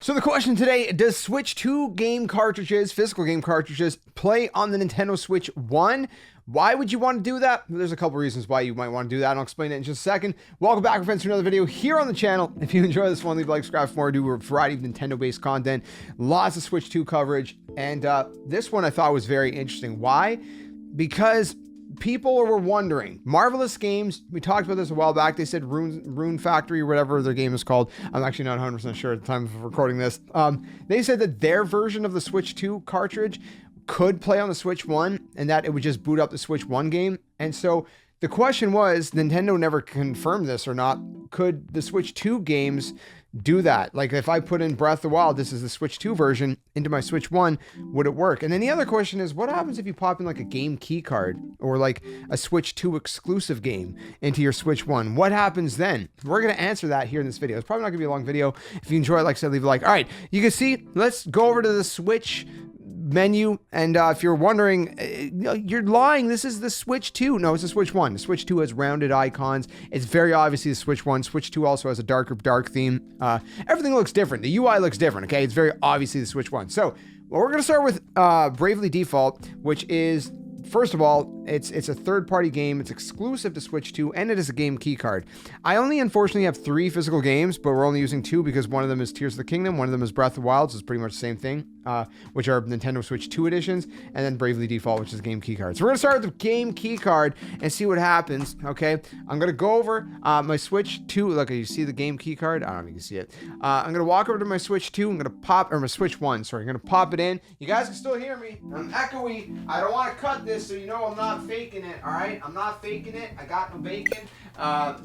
So the question today, does Switch 2 game cartridges, physical game cartridges, play on the Nintendo Switch 1? Why would you want to do that? There's a couple reasons why you might want to do that, and I'll explain it in just a second. Welcome back, friends, to another video here on the channel. If you enjoy this one, leave a like, subscribe for more. I do a variety of Nintendo-based content, lots of Switch 2 coverage, and this one I thought was very interesting. Why? Because people were wondering, Marvelous Games, we talked about this a while back. They said Rune Factory or whatever their game is called. I'm actually not 100% sure at the time of recording this. They said that their version of the Switch 2 cartridge could play on the Switch 1 and that it would just boot up the Switch 1 game. And so the question was, Nintendo never confirmed this or not, could the Switch 2 games do that? Like if I put in Breath of the Wild, this is the Switch 2 version, into my Switch 1, would it work? And then the other question is, what happens if you pop in like a game key card or like a Switch 2 exclusive game into your Switch 1? What happens then? We're going to answer that here in this video. It's probably not going to be a long video. If you enjoy it, like I said, leave a like. All right, you can see, let's go over to the Switch menu, and if you're wondering, you're lying, this is the Switch 2. No, it's the Switch 1. The Switch 2 has rounded icons. It's very obviously the Switch 1. Switch 2 also has a dark theme. Everything looks different. The UI looks different, okay? It's very obviously the Switch 1. So, well, we're going to start with Bravely Default, which is, first of all, it's a third-party game. It's exclusive to Switch 2, and it is a game key card. I only, unfortunately, have 3 physical games, but we're only using 2 because one of them is Tears of the Kingdom, one of them is Breath of the Wild, so it's pretty much the same thing, which are Nintendo Switch 2 editions, and then Bravely Default, which is a game key card. So we're going to start with the game key card and see what happens, okay? I'm going to go over my Switch 2. Look, you see the game key card? I don't know if you can see it. I'm going to walk over to my Switch 2. I'm going to pop, or my Switch 1, sorry. I'm going to pop it in. You guys can still hear me. I'm echoey. I don't want to cut this, so you know I'm not faking it, all right? I'm not faking it. I got no bacon.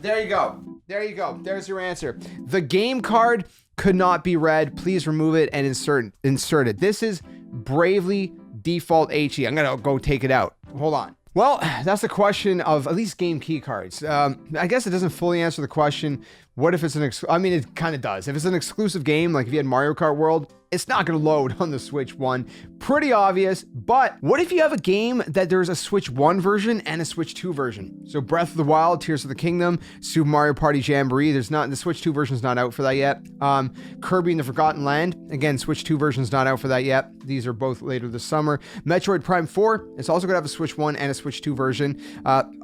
There you go. There you go. There's your answer. The game card could not be read. Please remove it and insert it. This is Bravely Default HE. I'm going to go take it out. Hold on. Well, that's the question of at least game key cards. I guess it doesn't fully answer the question. What if it's I mean, it kind of does. If it's an exclusive game, like if you had Mario Kart World, it's not going to load on the Switch 1. Pretty obvious. But what if you have a game that there's a Switch 1 version and a Switch 2 version? So Breath of the Wild, Tears of the Kingdom, Super Mario Party Jamboree. The Switch 2 version's not out for that yet. Kirby and the Forgotten Land. Again, Switch 2 version's not out for that yet. These are both later this summer. Metroid Prime 4. It's also going to have a Switch 1 and a Switch 2 version.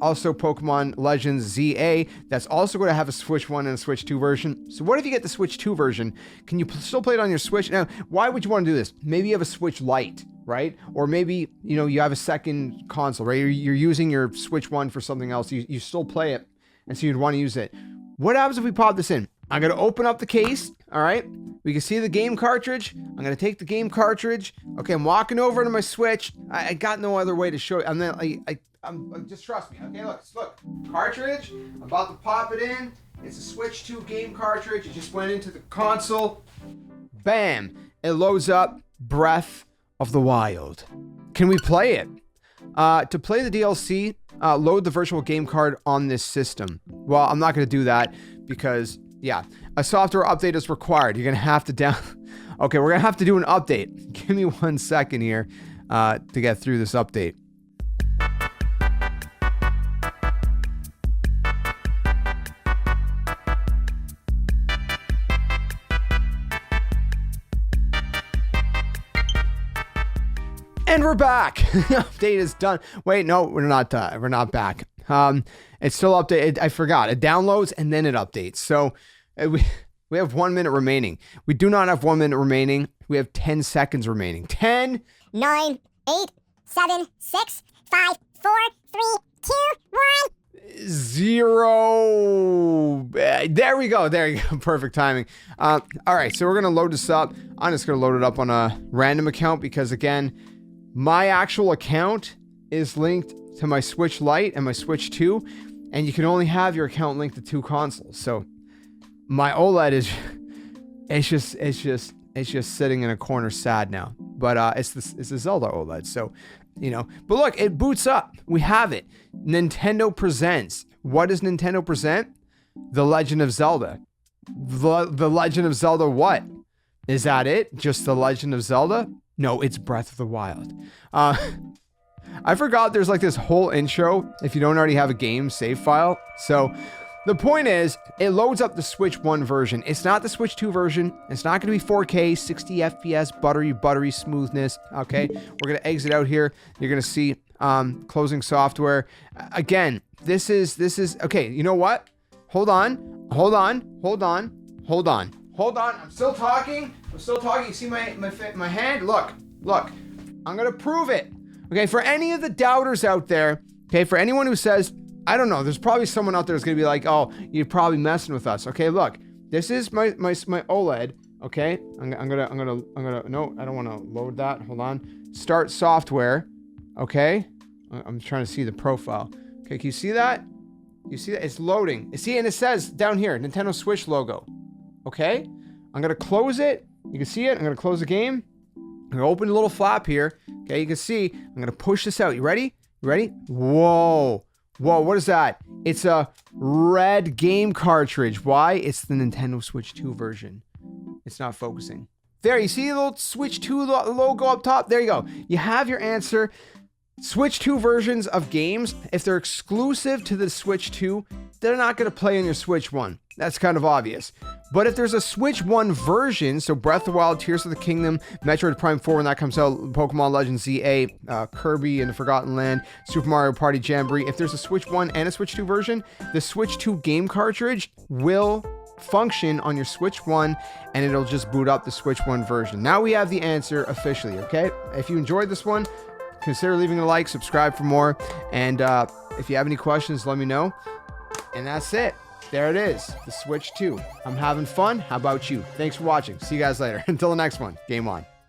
Also Pokemon Legends ZA. That's also going to have a Switch 1 and a Switch 2 version. So what if you get the Switch 2 version? Can you still play it on your Switch? Now, why would you want to do this? Maybe you have a Switch Lite, right? Or maybe, you know, you have a second console, right? You're using your Switch 1 for something else. You still play it, and so you'd want to use it. What happens if we pop this in? I'm going to open up the case, all right? We can see the game cartridge. I'm going to take the game cartridge. Okay, I'm walking over to my Switch. I got no other way to show it. And then I'm just trust me. Okay, look. Cartridge. I'm about to pop it in. It's a Switch 2 game cartridge. It just went into the console. Bam. It loads up Breath of the Wild. Can we play it? To play the DLC, load the virtual game card on this system. Well, I'm not going to do that because, yeah, a software update is required. You're going to have to Okay, we're going to have to do an update. Give me 1 second here to get through this update. And we're back. The update is done. Wait, no, we're not back. It's still updated. I forgot. It downloads and then it updates. So we have 1 minute remaining. We do not have 1 minute remaining. We have 10 seconds remaining. 10, 9, 8, 7, 6, 5, 4, 3, 2, 1. 0. There we go. There you go. Perfect timing. All right. So we're going to load this up. I'm just going to load it up on a random account because, again, my actual account is linked to my Switch Lite and my Switch 2, and you can only have your account linked to 2 consoles. So my OLED is, it's just sitting in a corner sad now. But it's the Zelda OLED. So, you know, but look, it boots up. We have it. Nintendo presents. What does Nintendo present? The Legend of Zelda. The Legend of Zelda what? Is that it? Just The Legend of Zelda? No, it's Breath of the Wild. I forgot there's like this whole intro if you don't already have a game save file. So The point is, it loads up the Switch 1 version. It's not the Switch 2 version. It's not going to be 4K, 60 FPS, buttery smoothness. Okay, we're going to exit out here. You're going to see closing software. Again, this is okay. You know what? Hold on. I'm still talking. You see my hand? Look. I'm going to prove it. Okay, for any of the doubters out there, okay, for anyone who says, I don't know, there's probably someone out there that's going to be like, oh, you're probably messing with us. Okay, look, this is my OLED. Okay, I'm gonna, no, I don't want to load that. Hold on. Start software. Okay, I'm trying to see the profile. Okay, can you see that? You see that? It's loading. See, and it says down here, Nintendo Switch logo. Okay, I'm gonna close it. You can see it. I'm gonna close the game. I'm gonna open a little flap here. Okay, you can see. I'm gonna push this out. You ready? Whoa, what is that? It's a red game cartridge. Why? It's the Nintendo Switch 2 version. It's not focusing. There, you see the little Switch 2 logo up top? There you go. You have your answer. Switch 2 versions of games, if they're exclusive to the Switch 2, they're not going to play on your Switch 1. That's kind of obvious. But if there's a Switch 1 version, so Breath of the Wild, Tears of the Kingdom, Metroid Prime 4 when that comes out, Pokemon Legends ZA, Kirby and the Forgotten Land, Super Mario Party Jamboree, if there's a Switch 1 and a Switch 2 version, the Switch 2 game cartridge will function on your Switch 1 and it'll just boot up the Switch 1 version. Now we have the answer officially, okay? If you enjoyed this one, consider leaving a like, subscribe for more, and if you have any questions, let me know. And that's it. There it is, the Switch 2. I'm having fun. How about you? Thanks for watching. See you guys later. Until the next one, game on.